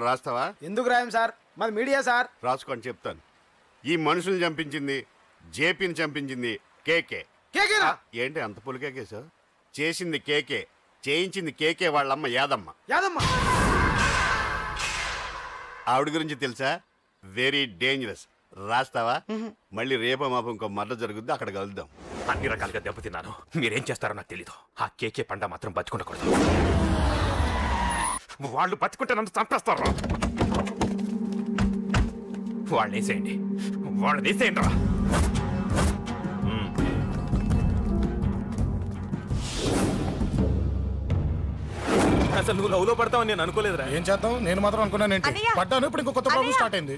రాస్తావా? ఎందుకు రాయం సార్, మాది media sir. రాసుకోండి చెప్తాను. ఈ మనుషుల్ని చంపించింది, జేపీని చంపించింది కేకే. కేకేనా? ఏంటి అంత పులికేకే సార్? చేసింది కేకే, చేయించింది కేకే వాళ్ళమ్మ యాదమ్మ. యాదమ్మ ఆవిడ గురించి తెలుసా? Very dangerous. రాస్తావా? మళ్ళీ రేపో మాపం ఇంకో మర్ర జరుగుద్ది, అక్కడ కలుద్దాం. అన్ని రకాలుగా దెబ్బతిన్నాను. మీరేం చేస్తారో నాకు తెలీదు. ఆ కేకే పండ మాత్రం బతుకుండకూడదు. వాళ్ళు బతుకుంటే నన్ను చంపేస్తారా? వాళ్ళని వేసేయండి, వాళ్ళని వేసేయండి రా. అసలు నువ్వు లవ్ లో పడతావని నేను అనుకోలేదురా. ఏం చేద్దాం, నేను మాత్రం అనుకున్నాను. ఏంటి పడ్డాను, ఇప్పుడు ఇంకో కొత్త ప్రాబ్లం స్టార్ట్ అయింది.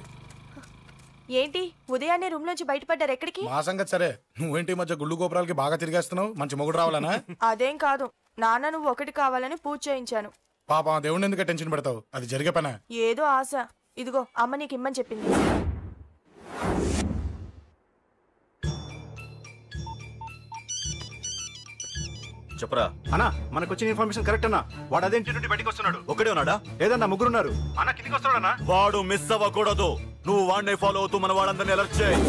ఏంటి ఉదయాన్నే రూమ్ నుంచి బయటపడ్డారు? ఎక్కడికి? మా సంగతి సరే, నువ్వేంటి మధ్య గుళ్ళు గోపురాలకి బాగా తిరిగేస్తున్నావు? మంచి మొగుడు రావాలనా? అదేం కాదు నాన్న, నువ్వు ఒకటి కావాలని పూజ చేయించాను. పాప దేవుడిని ఎందుకు టెన్షన్ పెడతావు? అది జరిగే పనా? ఏదో ఆశ. ఇదిగో అమ్మ నీకు ఇమ్మని చెప్పింది. చెప్పరా అన్నా, మనకు వచ్చిన ఇన్ఫర్మేషన్ కరెక్ట్ అన్నా. వాడు అదేంటి నుండి బయటకు వస్తున్నాడు. ఒక్కడే ఉన్నాడా? ఏదన్నా ముగ్గురున్నారు. అన్న కిందికి వస్తున్నాడన్నా. వాడు మిస్ అవ్వకూడదు. నువ్వు వాడిని ఫాలో అవుతూ మన వాళ్ళందరినీ అలర్ట్ చేయి.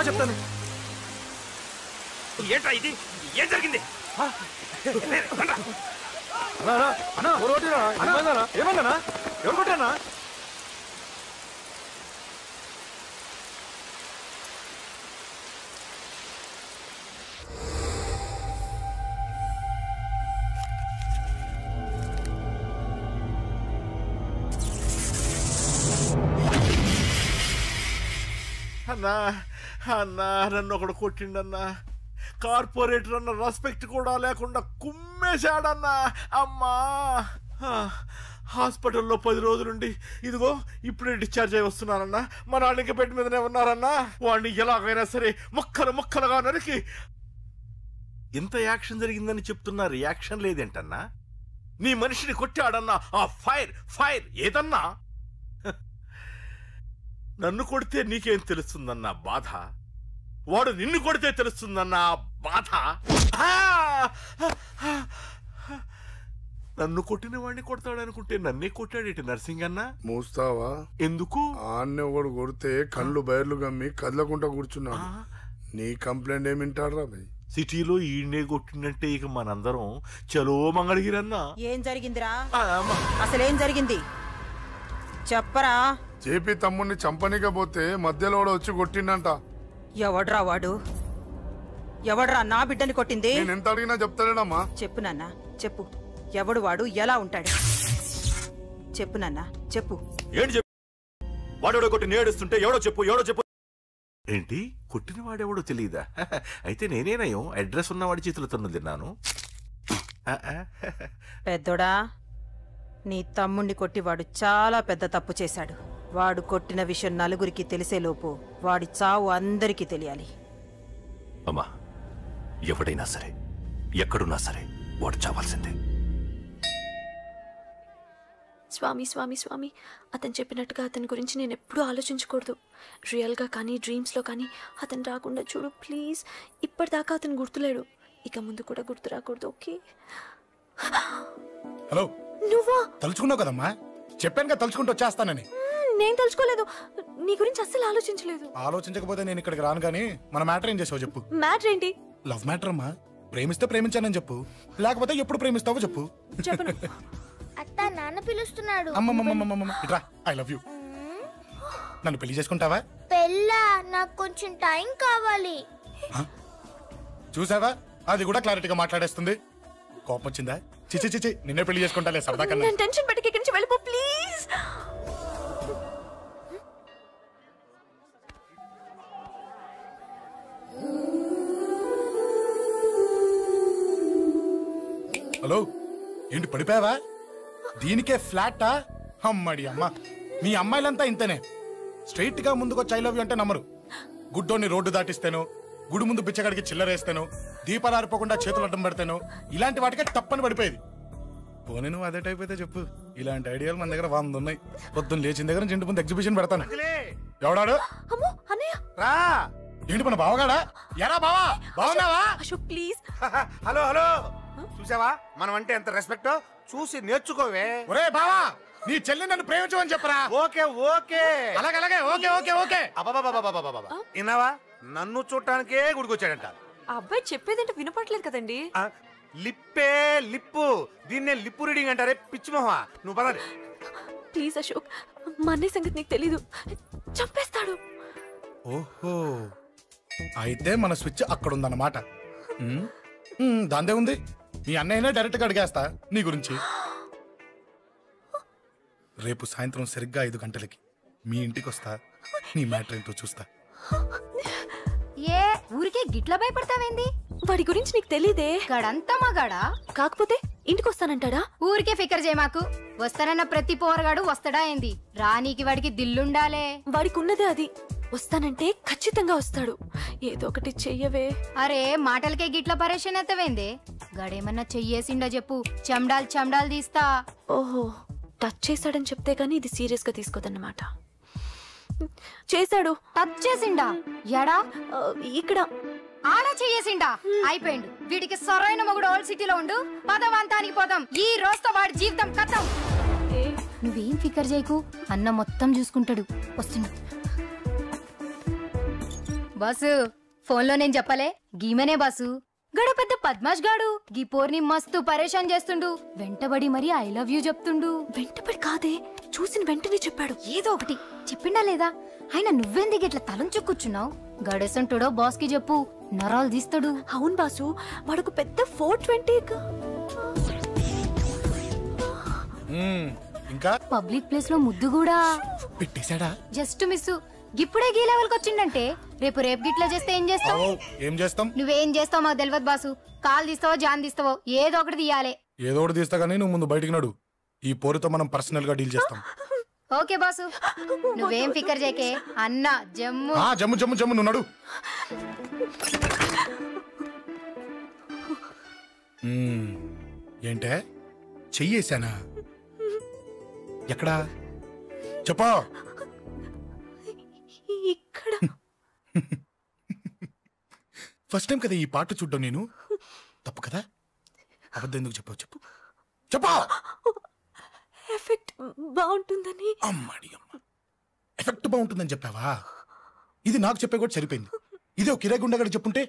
చెప్తాను. ఏంట్రా ఇది? ఏం జరిగింది? ఏమన్నా ఎవరు కొట్టానా? అన్నా అన్నా, నన్ను ఒకడు కొట్టిండన్నా. కార్పొరేటర్ అన్న రెస్పెక్ట్ కూడా లేకుండా కుమ్మేశాడన్నా. అమ్మా, హాస్పిటల్లో 10 రోజులుండి ఇదిగో ఇప్పుడే డిశ్చార్జ్ అయి వస్తున్నానన్నా. మా నాన్న ఇంకా బెడ్ మీదనే ఉన్నారన్నా. వాడిని ఎలాగైనా సరే ముక్కలు ముక్కలుగా నరికి. ఇంత యాక్షన్ జరిగిందని చెప్తున్నా, రియాక్షన్ లేదేంటన్నా? నీ మనిషిని కొట్టాడన్నా. ఆ ఫైర్ ఫైర్ ఏదన్నా? నన్ను కొడితే నీకేం తెలుస్తుందన్న బాధ, వాడు నిన్ను కొడితే తెలుస్తుందన్న బాధ. నన్ను కొట్టిన వాడిని కొడతాడనుకుంటే నన్నే కొట్టాడేటి నర్సింగన్న. మూస్తావా? ఎందుకు? ఆన్నే ఒకడు కొడితే కళ్ళు బయర్లు గమ్మి కదలకుండా కూర్చున్నాడు. నీ కంప్లైంట్ ఏమింటారా భయ్? సిటీలో ఈయనే కొట్టిందంటే ఇక మనందరం చలో మంగళగిరన్నా. ఏం జరిగిందిరా? అసలేం జరిగింది చెప్పరా? జేపీ తమ్ముడిని చంపనికపోతే మధ్యలో వచ్చి కొట్టిండంట. ఎవడ్రా వాడు? ఎవడ్రా నా బిడ్డని కొట్టింది? నేను ఎంత అడిగినా చెప్తాడేనమ్మా. చెప్పు నాన్న, చెప్పు. ఎవడు వాడు? ఎలా ఉంటాడు? చెప్పు నాన్న, చెప్పు. ఏంటి చెప్పు? వాడెవడో కొట్టి నేడుస్తుంటే ఎవడో చెప్పు, ఎవడో చెప్పు. ఏంటి? కొట్టిన వాడెవడో తెలియదా? అయితే నేనేనయం అడ్రస్ ఉన్నవాడి చేతులు తన్ను తిన్నాను. పెద్దోడా, నీ తమ్ముణ్ణి కొట్టివాడు చాలా పెద్ద తప్పు చేశాడు. వాడు కొట్టిన విషయం నలుగురికి తెలిసేలోపు వాడి చావు అందరికీ తెలియాలి. అమ్మా, ఎవడైనా సరే ఎక్కడున్నా సరే వాడు చావాల్సిందే. స్వామి స్వామి స్వామి, అతను చెప్పినట్టుగా అతని గురించి నేను ఎప్పుడూ ఆలోచించకూడదు. రియల్గా కానీ డ్రీమ్స్లో కానీ అతను రాకుండా చూడు ప్లీజ్. ఇప్పటిదాకా అతను గుర్తులేడు, ఇక ముందు కూడా గుర్తు రాకూడదు. ఓకే. హలో, నువ్వా? తలుచుకున్నావు కదమ్మా, చెప్పాను కదా తలుచుకుంటూ వచ్చేస్తానని. నేను తలుచుకోలేదు, నీ గురించి అస్సలు ఆలోచించలేదు. ఆలోచించకపోతే నేను ఇక్కడికి రాను. కానీ మన మ్యాటర్ ఏం చేసావు చెప్పు. మ్యాటర్ ఏంటి? లవ్ మ్యాటర్ అమ్మా. ప్రేమిస్తే ప్రేమించానని చెప్పు, లేకపోతే ఎప్పుడు ప్రేమిస్తావో చెప్పు. చెప్పను. అత్త, నాన్న పిలుస్తున్నాడు. అమ్మమ్మమ్మమ్మమ్మ, ఇట్రా. I love you. నన్ను పెళ్లి చేసుకుంటావా? పెళ్ళా? నాకు కొంచెం టైం కావాలి. చూసావా, అది కూడా క్లారిటీగా మాట్లాడేస్తుంది. కోపం వచ్చిందా? చిచి చిచి, నిన్నే పెళ్లి చేసుకుంటాలే సరదా కన్నా. నేను టెన్షన్ పెట్టి ఇక్కడి నుంచి వెళ్ళిపో ప్లీజ్. హలో, ఏంటి పడిపోయావా? దీనికే ఫ్లాటా? అమ్మడి అమ్మ, మీ అమ్మాయిలంతా ఇంతనే. స్ట్రైట్ గా ముందుకొచ్చి ఐ లవ్ యూ అంటే నమ్మరు. గుడ్డోని రోడ్డు దాటిస్తాను, గుడి ముందు బిచ్చగాడికి చిల్లరేస్తాను, దీపాలు ఆరిపోకుండా చేతులు అడ్డం పెడతాను, ఇలాంటి వాటికే తప్పని పడిపోయేది. పోనీ నువ్వు అదే టైప్ అయితే చెప్పు. ఇలాంటి ఐడియాలు మన దగ్గర 100 ఉన్నాయి. పొద్దున్న లేచిన దగ్గర ఇంటి ముందు ఎగ్జిబిషన్ పెడతాను. ఎవడాడు? రా. ఏంటి మన బావగాడా? ఎరా బావా, బావున్నావా? అశోక్ ప్లీజ్. హలో హలో, చూసావా మనం అంటే ఎంత రెస్పెక్ట్? చూసి నేర్చుకోవే. ఒరే బావా, నీ చెల్లి నన్ను ప్రేమించమని చెప్పరా. ఓకే ఓకే, అలాగే ఓకే ఓకే ఓకే. విన్నావా? నన్ను చూడటానికే గుడికొచ్చాడంట. ఆ అబ్బాయి చెప్పేదంటే వినపడలేదు కదండి. లిప్పే లిప్పు, దీన్నే లిప్పు రీడింగ్ అంటారే పిచ్చి మొహ. నువ్వు పదండి ప్లీజ్ అశోక్, మా అన్నయ్య సంగతి నీకు తెలీదు, చంపేస్తాడు. ఓహో, అయితే మన స్విచ్ అక్కడ ఉందన్నమాట. దాందే ఉంది. మీ అన్నయ్యనే డైరెక్ట్ గా అడిగేస్తా నీ గురించి. రేపు సాయంత్రం సరిగ్గా 5 గంటలకి మీ ఇంటికి వస్తా. నీ మ్యాటర్ ఏంటో చూస్తా. ఏ ఊరికే గిట్ల భయపడతావేంది? వాడి గురించి నీకు తెలీదే. గడంతా మగాడా? కాకపోతే ఇంటికి వస్తానంటాడా? ఊరికే ఫికర్ చేయమాకు. వస్తానన్న ప్రతి పోరగాడు వస్తాడా ఏంది? రానీకి వాడికి దిల్లుండాలే. వాడికి ఉన్నదే అది. వస్తానంటే ఖచ్చితంగా వస్తాడు. ఏదో ఒకటి చెయ్యవే. అరే మాటలకే గిట్ల పరేషన్ ఎత్తవేంది? గడేమన్నా చెయ్యేసిండో చెప్పు, చెమ్డాల్ తీస్తా. ఓహో, టచ్ చేశాడని చెప్తే గానీ ఇది సీరియస్ గా తీసుకోదన్నమాట. చేశాడు. టచ్ చేసిండా? ఎడా? ఇక్కడ. ఆడా చెయ్యేసిండా? అయిపోయిండు. వీడికి సరైన మొగుడు ఓల్డ్ సిటీలో ఉండు. పదవంతానికి పోదాం. ఈ రోజుతో వాడి జీవితం కథం. నువ్వేం ఫికర్ చేయకు, అన్న మొత్తం చూసుకుంటాడు. వస్తున్నా బాసు. ఫోన్లో నేను చెప్పలే, గీమనే బాసు. గడ పెద్ద పద్మాష్ గాడు గీ పోర్ని మస్తు పరేషాన్ చేస్తుండు. వెంటబడి మరి ఐ లవ్ యూ చెప్తుండు. వెంటబడి కాదే, చూసిన వెంటనే చెప్పాడు. ఏదో ఒకటి చెప్పిండా లేదా? ఆయన నువ్వెందుకు ఇట్లా తలంచు కూర్చున్నావు? గడేసంటుడో బాస్ కి చెప్పు, నరాలు తీస్తాడు. అవును బాసు, వాడుకు పెద్ద 420. ఇంకా పబ్లిక్ ప్లేస్ లో ముద్దు కూడా పెట్టేశాడా? Just miss. ఇప్పుడే గీ లెవెల్ కి వచ్చిండంటే రేపు గిట్లా చేస్తే ఏం చేస్తావు? ఏం చేస్తాం? నువ్వేం చేస్తావు మాకు తెలియదు బాసు. కాల్ తీస్తావో జాన్ తీస్తావో ఏదో ఒకటి తీయాలి. ఏదో ఒకటి తీస్తా గానీ నువ్వు ముందు బయటికి నడు. ఈ పోరుతో మనం పర్సనల్ గా డీల్ చేస్తాం. ఓకే బాసు, నువ్వేం ఫికర్ చేయకే. అన్న జమ్ము జమ్ము జమ్ము జమ్ము, నువ్వు నడు. ఏంటే చెయ్యేశానా? ఎక్కడా చెప్పా? ఇక్కడ. ఫస్ట్ టైం కదా ఈ పాట చూడ్డం నేను. తప్పు కదా? అబద్ధం ఎందుకు చెప్పావు చెప్పు. చెప్పా. ఎఫెక్ట్ బాగుంటుందని. అమ్మడి అమ్మ, ఎఫెక్ట్ బాగుంటుందని చెప్పావా? ఇది నాకు చెప్పే కూడా సరిపోయింది. ఇదే ఒక కిరాయి గుండెగాడు చెప్పుంటే,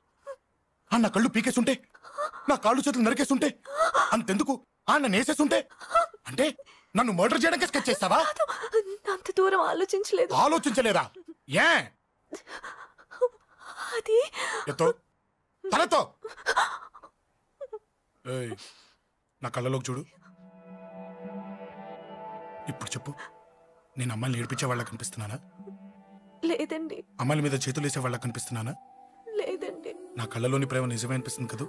నా కళ్ళు పీకేస్తుంటే, నా కాళ్ళు చేతులు నరికేస్తుంటే, అంతెందుకు నన్ను వేసేస్తుంటే, అంటే నన్ను మర్డర్ చేయడానికి స్కెచ్ చేస్తావా? అంత దూరం ఆలోచించలేదు. ఆలోచించలేదా? ఏ అది ఎత్తో తలతో. నా కళ్ళలోకి చూడు. ఇప్పుడు చెప్పు, నేను అమ్మాయిని ఏడిపించే వాళ్ళ కనిపిస్తున్నానా? లేదండి. అమ్మాయిల మీద చేతులు వేసే వాళ్ళ కనిపిస్తున్నానా? లేదండి. నా కళ్ళలోని ప్రేమ నిజమే అనిపిస్తుంది కదూ?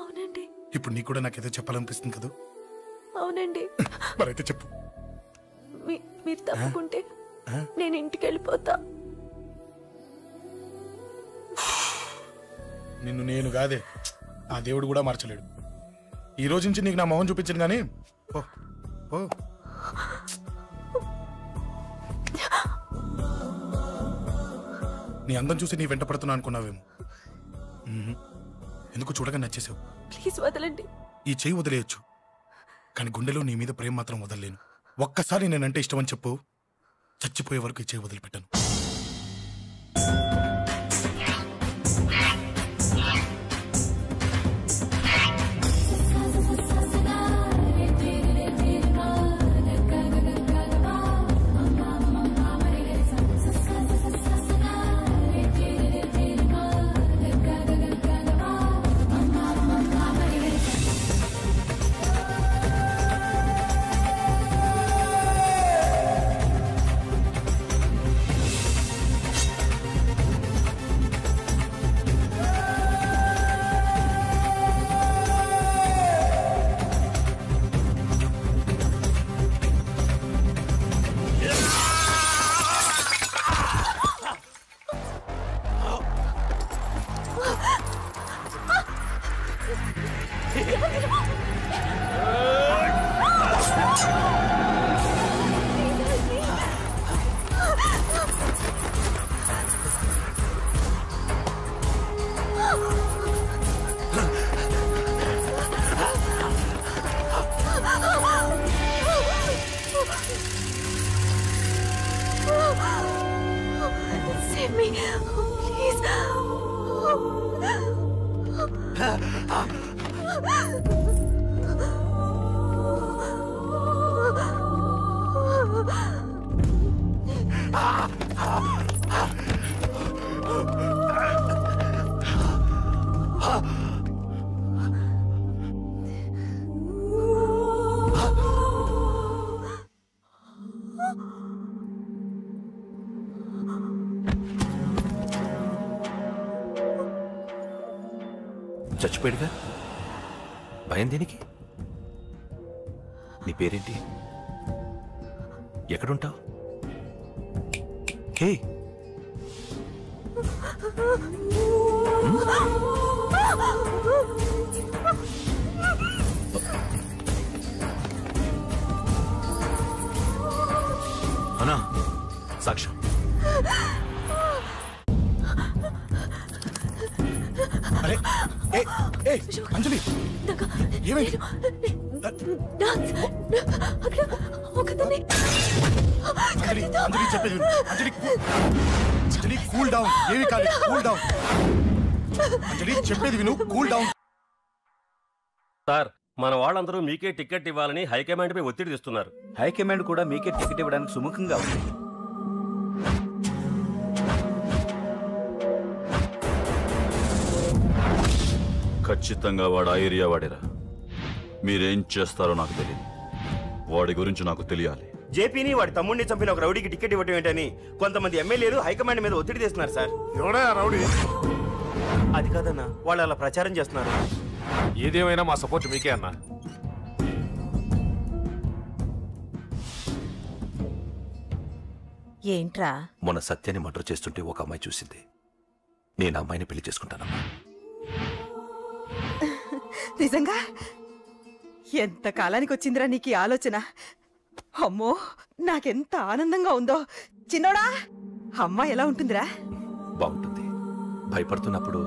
అవునండి. ఇప్పుడు నీకు కూడా నాకేదో చెప్పాలనిపిస్తుంది కదూ? అవునండి. మరైతే చెప్పు. మీరు తప్పుకుంటే నేను ఇంటికి వెళ్ళిపోతా. నిన్ను నేను కాదే, ఆ దేవుడు కూడా మార్చలేడు. ఈ రోజు నుంచి నీకు నా మొహం చూపించను కానీ ఓ ఓ. నీ అందం చూసి నీ వెంట పడుతున్నా అనుకున్నావేమో. ఎందుకు చూడగా నచ్చేసావు. ప్లీజ్ వదలండి. ఈ చెయ్యి వదిలేయచ్చు, కానీ గుండెలో నీ మీద ప్రేమ మాత్రం వదలలేను. ఒక్కసారి నేనంటే ఇష్టమని చెప్పు, చచ్చిపోయే వరకు ఈ చెయ్యి వదిలిపెట్టాను. Save me, please. చచ్చిపోయాడుగా, భయం దేనికి? నీ పేరేంటి? ఎక్కడుంటావు? హే, అన్నా సాక్ష్యం. అరే అంజలి, ఏమైంది? అంజలి చెప్పేది విను. అంజలి కూల్ డౌన్. ఏమి కాదు, కూల్ డౌన్. అంజలి చెప్పేది విను, కూల్ డౌన్. సార్, మన వాళ్ళందరూ మీకే టికెట్ ఇవ్వాలని హైకమాండ్ పై ఒత్తిడి తెస్తున్నారు. హైకమాండ్ కూడా మీకే టికెట్ ఇవ్వడానికి సుముఖంగా ఉంది. ఖచ్చితంగా వాడు ఆ ఏరియా వాడేరా. మీరేం చేస్తారో నాకు తెలియదు, వాడి గురించి నాకు తెలియాలి. జేపీని వాడి తమ్ముడిని చంపిన ఒక రౌడీకి టికెట్ ఇవ్వటం ఏంటని కొంతమంది ఎమ్మెల్యేలు హైకమాండ్ మీద ఒత్తిడి చేస్తున్నారు సార్. ఎవడా రౌడీ? అది కాదన్నా, వాళ్ళు అలా ప్రచారం చేస్తున్నారు. ఏదేమైనా మా సపోర్ట్ మీకే అన్నా. ఏంట్రా? మొన్న సత్యాన్ని మర్డర్ చేస్తుంటే ఒక అమ్మాయి చూసింది. నేను అమ్మాయిని పెళ్లి చేసుకుంటానమ్మా. నిజంగా? ఎంత కాలానికి వచ్చిందిరా నీకు ఈ ఆలోచన? అమ్మో, నాకెంత ఆనందంగా ఉందో. చిన్నోడా, అమ్మాయి ఎలా ఉంటుందిరా? బాగుంటుంది. భయపడుతున్నప్పుడు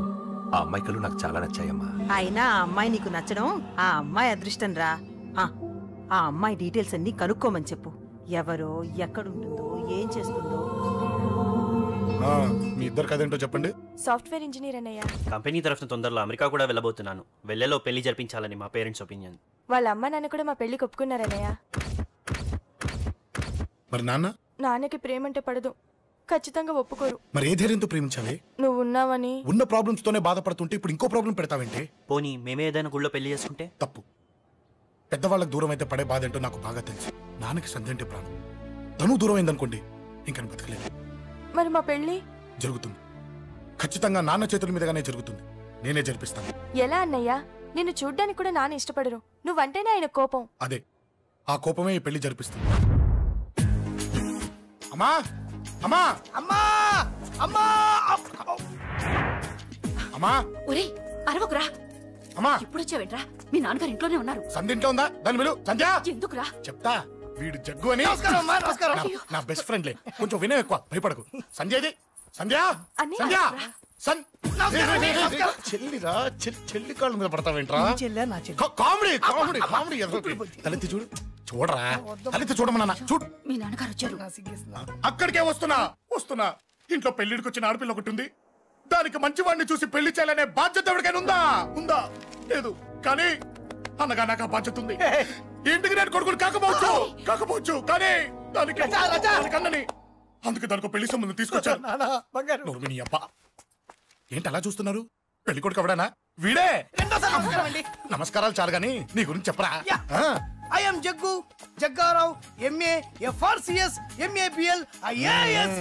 ఆ అమ్మాయి కళ్ళు నాకు చాలా నచ్చాయమ్మా. అయినా ఆ అమ్మాయి నీకు నచ్చడం ఆ అమ్మాయి అదృష్టం రా. ఆ అమ్మాయి డీటెయిల్స్ అన్ని కనుక్కోమని చెప్పు. ఎవరో, ఎక్కడుంటుందో, ఏం చేస్తుందో. మీ ఇద్దరు కదేంటో చెప్పండి. సాఫ్ట్వేర్ ఇంజనీర్ అన్నయ్య. కంపెనీ తరఫున తొందరలో అమెరికా కూడా వెళ్ళబోతున్నాను. వెళ్ళేలో పెళ్లి జరిపించాలని మా పేరెంట్స్ ఒపీనియన్. వాళ్ళ అమ్మ నాన్న కూడా మా పెళ్లికి ఒప్పుకున్నారన్నయ్య. మరి నాన్న? నాన్నకి ప్రేమంటే పడదు, ఖచ్చితంగా ఒప్పుకోరు. మరి ఏ ధైర్యంతో ప్రేమించావే? నువ్వు ఉన్నావని. ఉన్న ప్రాబ్లమ్స్ తోనే బాధపడుతుంటే ఇప్పుడు ఇంకో ప్రాబ్లం పెడతావేంటి? పోనీ మేమే ఏదైనా గుళ్ళో పెళ్లి చేసుకుంటే? తప్పు. పెద్దవాళ్ళకి దూరం అయితే పడే బాధ ఏంటో నాకు బాగా తెలుసు. నాన్నకి సంధ్య అంటే ప్రాణం. తను దూరం అయిందనుకోండి, ఇంకా బతకలేదు. మరి మా పెళ్లి జరుగుతుంది. ఖచ్చితంగా నాన్న చేతుల మీదగానే జరుగుతుంది. నేనే జరిపిస్తాను. ఎలా అన్నయ్యా? నిన్ను చూడ్డానికి కూడా నాన్న ఇష్టపడరు. నువ్వంటేనే ఆయన కోపం. అదే, ఆ కోపమే ఈ పెళ్లి జరిపిస్తుంది. అమ్మా అమ్మా అమ్మా అమ్మా అమ్మా ఒరే అరవకురా. అమ్మా ఇప్పుడు వచ్చావేంట్రా? మీ నాన్నగారు ఇంట్లోనే ఉన్నారు. సంధ్య ఇంట్లో ఉందా? దాని విలు. సంధ్య ఎందుకురా? చెప్తా. వీడు జగ్గు అని నమస్కారం అమ్మా, నమస్కారం. నా బెస్ట్ ఫ్రెండ్లే. కొంచెం వినయం ఎక్కువ, భయపడకు. సంధ్యది. సంధ్య సంధ్య చెల్లిరా, చెల్లి కాళ్ళ మీద పడతావేంట్రా? Comedy comedy comedy. తలెత్తి చూడు, చూడరా, తలెత్తి చూడమన్నా. చూడు, మీ నాన్నగారు వచ్చారు. అక్కడికే వస్తున్నా వస్తున్నా. ఇంట్లో పెళ్లిడికి వచ్చిన ఆడపిల్ల ఒకటి ఉంది. దానికి మంచివాడిని చూసి పెళ్లి చేయాలనే బాధ్యత ఎవరికైనా ఉందా? ఉందా? లేదు. కానీ అన్నగా నాకు ఆ బాధ్యత ఉంది. ఇంటికి నేను కొడుకుని కాకపోవచ్చు కానీ దానికి అన్నని, అందుకే దానికి పెళ్లి సంబంధం తీసుకొచ్చాను. నీ అబ్బా ఏంటి అలా చూస్తున్నారు? పెళ్లి కొడుకు ఎవడనా? వీడే. నమస్కారాలు చాలు గాని నీ గురించి చెప్పరా. I am Jaggu, Jaggarao, MA, FRCS, MABL, IAS.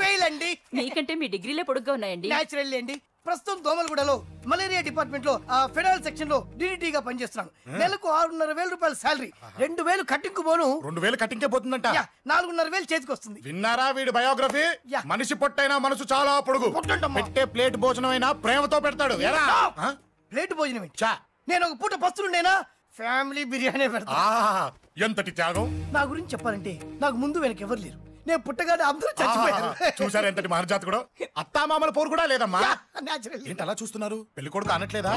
Fail అండి. మీకంటే మీ డిగ్రీలే పొడుగ్గా ఉన్నాయండి. న్యాచురల్ అండి. ప్రస్తుతం దోమలగూడలో మలేరియా డిపార్ట్మెంట్ లో ఫెడరల్ సెక్షన్ లో DDT గా పనిచేస్తున్నాను. నెలకు 6,500 రూపాయల శాలరీ, 2,000 కట్టింగ్ పోను. 2,000 కట్టింగే పోతుందంట. 4,500 చేతికి వస్తుంది. విన్నారా వీడి బయోగ్రఫీ? మనిషి పొట్టైనా మనసు చాలా పొడుగు. పెట్టే ప్లేట్ భోజనం అయినా ప్రేమతో పెడతాడు. ప్లేట్ భోజనం నేను ఒక పూట పస్తులుండేనా ఫ్యామిలీ బిర్యానీ పెడతా. ఎంతటి త్యాగం! నా గురించి చెప్పాలంటే నాకు ముందు వెనక ఎవరు లేరు. నేను పుట్టగానే అందరూ చచ్చిపోయారు. చూసారు ఎంతటి మహర్జాతకుడు. అత్తామామల పోరు కూడా లేదమ్మా. ఏంటి అలా చూస్తున్నారు? పెళ్లి కొడుకు అనట్లేదా?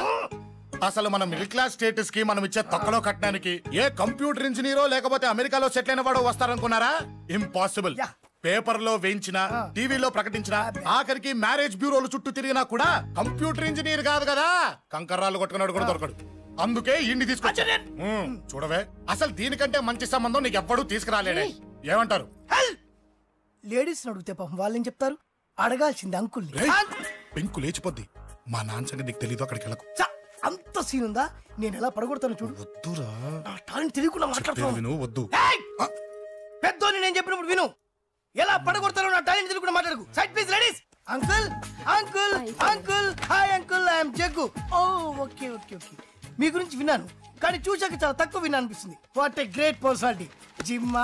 అసలు మన మిడిల్ క్లాస్ స్టేటస్ కి మనం ఇచ్చే తక్కువలో కట్టడానికి ఏ కంప్యూటర్ ఇంజనీరో లేకపోతే అమెరికాలో సెటిల్ అయిన వాడు వస్తారనుకున్నారా? ఇంపాసిబుల్. పేపర్ లో వేయించిన, టీవీలో ప్రకటించిన, ఆఖరికి మ్యారేజ్ బ్యూరోలు చుట్టూ తిరిగినా కూడా కంప్యూటర్ ఇంజనీర్ కాదు కదా, కంకర్రాలు కొట్టుకున్నాడు కూడా దొరకడు. అందుకే ఇండి తీసుకొచ్చా. చూడవే, అసలు దీనికంటే మంచి సంబంధం నీకు ఎవ్వడూ తీసుకురాలేడే. ఏమంటారు? లేడీస్ అడిగితే పాపం వాళ్ళేం చెప్తారు? అడగాల్సింది అంకుల్. పెంకు లేచిపోద్ది. మా నాన్న సంగతి నీకు తెలీదు, అక్కడికి వెళ్ళకు. అంత సీన్ ఉందా? నేను ఎలా పడగొడతాను చూడు. వద్దురా, టాలెంట్ తెలియకుండా మాట్లాడుతున్నాను. వద్దు. పెద్దోని నేను చెప్పినప్పుడు విను. ఎలా పడగొడతారో నా టాలెంట్ తెలియకుండా మాట్లాడకు. Side please ladies. Uncle uncle uncle hi uncle, I'm Jaggu. Oh okay okay okay. మీ గురించి విన్నాను కానీ చూశాక చాలా తక్కువ విన్నా అనిపిస్తుంది. What a great personality. జిమ్మా,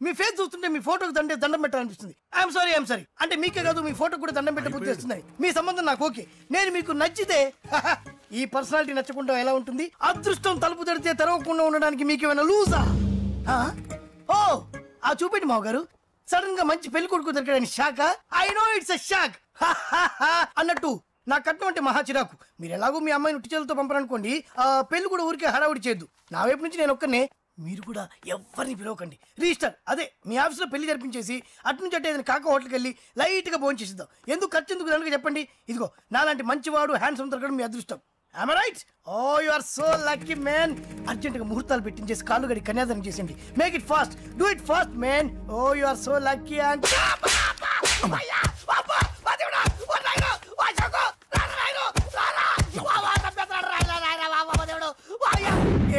మీ ఫేస్ చూస్తుంటే మీ ఫోటోకి దండం పెట్టాలనిపిస్తుంది. ఐఎమ్ సారీ అంటే మీకే కాదు, మీ ఫోటో కూడా దండం పెట్టబుద్ధి చేస్తున్నాయి. మీ సంబంధం నాకు ఓకే. నేను మీకు నచ్చితే ఈ పర్సనాలిటీ నచ్చకుండా ఎలా ఉంటుంది? అదృష్టం తలుపు తెరితే తెరవకుండా ఉండడానికి మీకేమైనా లూజా? ఓ ఆ చూపెట్టి మావ గారు. సడన్ గా మంచి పెళ్లి కొడుకు దొరికాడని shock. I know it's a shock అన్నట్టు నా కట్నం అంటే మహా చిరాకు. మీరు ఎలాగో మీ అమ్మాయిని ఉట్టి చేతులతో పంపరనుకోండి, పెళ్లి కూడా ఊరికే హడావుడి చేయొద్దు. నా వైపు నుంచి నేను ఒక్కనే, మీరు కూడా ఎవరిని పిలవకండి. రిజిస్టర్ అదే మీ ఆఫీస్లో పెళ్లి జరిపించేసి అటు నుంచి అంటే ఏదైనా కాక హోటల్కి వెళ్ళి లైట్గా భోజనం చేసిద్దాం. ఎందుకు ఖర్చు ఎందుకు దానికి చెప్పండి. ఇదిగో నాలాంటి మంచివాడు హ్యాండ్సమ్ దొరకడం మీ అదృష్టం. Am I right? Oh, you are so lucky, man. అర్జెంటుగా ముహూర్తాలు పెట్టించేసి కాళ్ళు గడి కన్యాదానం చేసేయండి. Make it fast. Do it fast, man. Oh, you are so lucky.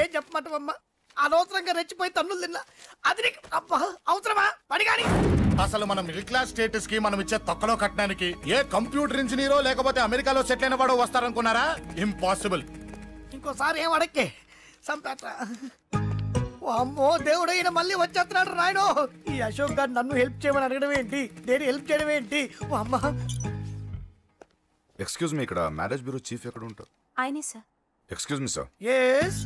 ఏం చెప్పమంటావమ్మా? అనవసరంగా రెచ్చిపోయి తన్నులు తిన్నా. అది నీకు అవసరమా? పడిగాని అసలు మన మిడిల్ క్లాస్ స్టేటస్ కి మనం ఇచ్చే తక్కువలో కట్టడానికి ఏ కంప్యూటర్ ఇంజనీరో లేకపోతే అమెరికాలో సెటిల్ అయిన వాడు వస్తారనుకున్నారా? ఇంపాసిబుల్. ఇంకోసారి ఏం అడక్కే సంపేట. అమ్మో దేవుడు, ఈయన మళ్ళీ వచ్చేస్తున్నాడు రాయడు. ఈ అశోక్ గారు నన్ను హెల్ప్ చేయమని అడగడం ఏంటి? నేను హెల్ప్ చేయడం ఏంటి? అమ్మ ఎక్స్క్యూజ్ మీ, ఇక్కడ మ్యారేజ్ బ్యూరో చీఫ్ ఎక్కడ ఉంటారు? ఆయనే sir. Excuse me sir. Yes.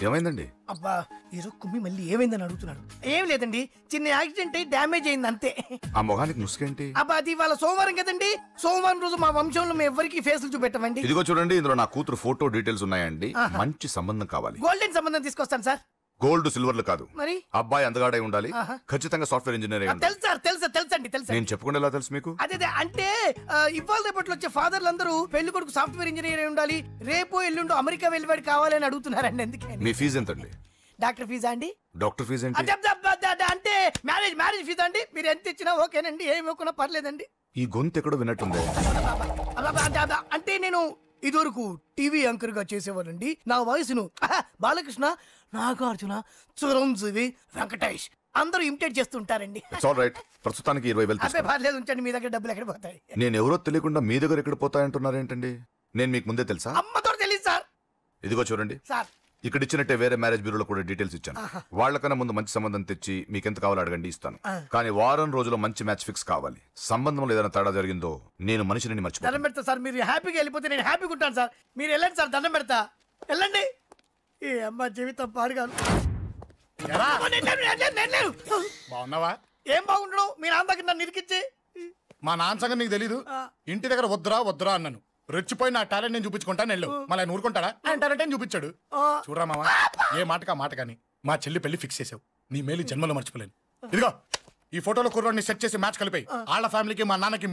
ఏమైందండి? అబ్బా ఈరోజు కుమ్మి మళ్ళీ ఏమైందని అడుగుతున్నాడు. ఏం లేదండి, చిన్న యాక్సిడెంట్ అయి డ్యామేజ్ అయింది అంతే. ఆ మొహానికి ముసుకేంటి? అబ్బా అది ఇవాళ సోమవారం కదండి. సోమవారం రోజు మా వంశంలో మేము ఎవరికి ఫేసులు చూపెట్టమండి. ఇదిగో చూడండి, ఇందులో నా కూతురు ఫోటో డీటెయిల్స్ ఉన్నాయండి. మంచి సంబంధం కావాలి. గోల్డెన్ సంబంధం తీసుకొస్తాను సార్. గోల్డ్ సిల్వర్లు కాదు, మరి అబ్బాయి అందగాడై ఉండాలి. ఖచ్చితంగా సాఫ్ట్వేర్ ఇంజనీర్ అయి ఉండాలి. తెలుసండి. నేను చెప్పకుండా ఎలా తెలుసు మీకు? అదే అంటే ఇవాళ రేపట్లో వచ్చే ఫాదర్లు అందరూ పెళ్లి కొడుకు సాఫ్ట్వేర్ ఇంజనీర్ అయి ఉండాలి, రేపు ఎల్లుండు అమెరికా వెళ్ళివాడు కావాలని అడుగుతున్నారండి. ఎందుకని? మీ ఫీజు ఎంతండి? డాక్టర్ ఫీజా అండి? డాక్టర్ ఫీజు ఏంటి? అంటే మ్యారేజ్ ఫీజా అండి. మీరు ఎంత ఇచ్చినా ఓకేనండి, ఏమి ఇవ్వకున్నా పర్లేదండి. ఈ గొంతు ఎక్కడో విన్నట్టుంది. అంటే నేను ఇదివరకు టీవీ యాంకర్ గా చేసేవాళ్ళండి. నా వయసును బాలకృష్ణ, నాగార్జున, చిరంజీవి, వెంకటేష్ అందరూ ఇమిటేట్ చేస్తుంటారండి. ప్రస్తుతానికి 20,000 పర్లేదు ఉంచండి, మీ దగ్గర డబ్బులు ఎక్కడ పోతాయి? నేను ఎవరో తెలియకుండా మీ దగ్గర ఎక్కడ పోతాయంటున్నారు ఏంటండి? నేను మీకు ముందే తెలుసా? అమ్మతో తెలియదు సార్. ఇదిగో చూడండి సార్, ఇక్కడ ఇచ్చినట్టే వేరే మ్యారేజ్ బ్యూరోలో కూడా డీటెయిల్స్ ఇచ్చాను. వాళ్ళకన్నా ముందు మంచి సంబంధం తెచ్చి మీకు ఎంత కావాలో అడగండి, ఇస్తాను. కానీ వారం రోజుల్లో మంచి మ్యాచ్ ఫిక్స్ కావాలి. సంబంధంలో ఏదైనా తేడా జరిగిందో నేను మనిషిని మర్చిపోతాను. దండం పెడతా సార్, మీరు హ్యాపీగా వెళ్ళిపోతే నేను హ్యాపీగా ఉంటాను సార్. మీరు వెళ్ళండి సార్, దండం పెడతా, వెళ్ళండి. ఈ అమ్మ జీవితం పాడుగాను. బాగున్నావా? ఏం బాగుండడు, మీ నాన్న దగ్గర నన్ను ఇరికిచ్చి. మా నాన్న సంగతి నీకు తెలీదు. ఇంటి దగ్గర వద్దురా వద్దురా అన్నాను. రెచ్చిపోయి నా టాలెంట్ నేను చూపించుకుంటాను వెళ్ళు. మళ్ళీ ఆయన ఊరుకుంటాడా? ఆయన టాలెంట్ చూపించాడు. చూడరా మామ, ఏ మాటకా మాట కానీ మా చెల్లి పెళ్లి ఫిక్స్ చేసావు. నీ మేలు జన్మలో మర్చిపోలేను. ఇదిగో ఈ ఫోటోలో కుర్రాడిని సెట్ చేసి మ్యాచ్ కలిపాయి. వాళ్ళ ఫ్యామిలీకి మా నాన్నకి